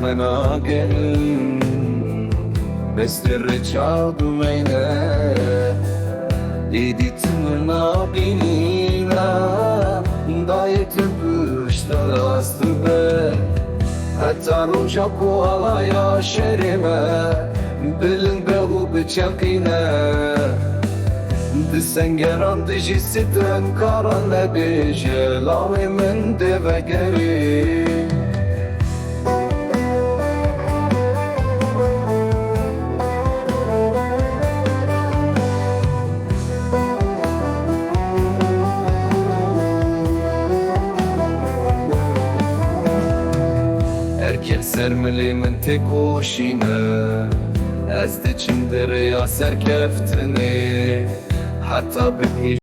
اسمنا قل بس الرجال وينه ايدي تمنا بينا ضايت بشتر استبه حتى نوشك ولا يا شرمه بالنبه بتشقينا دسنگران دجی ستن کاران لبیجه لاوی من devegeri Erkek sermeli min tek hoşine Ez de çimdere ya serkeftini Hatta bir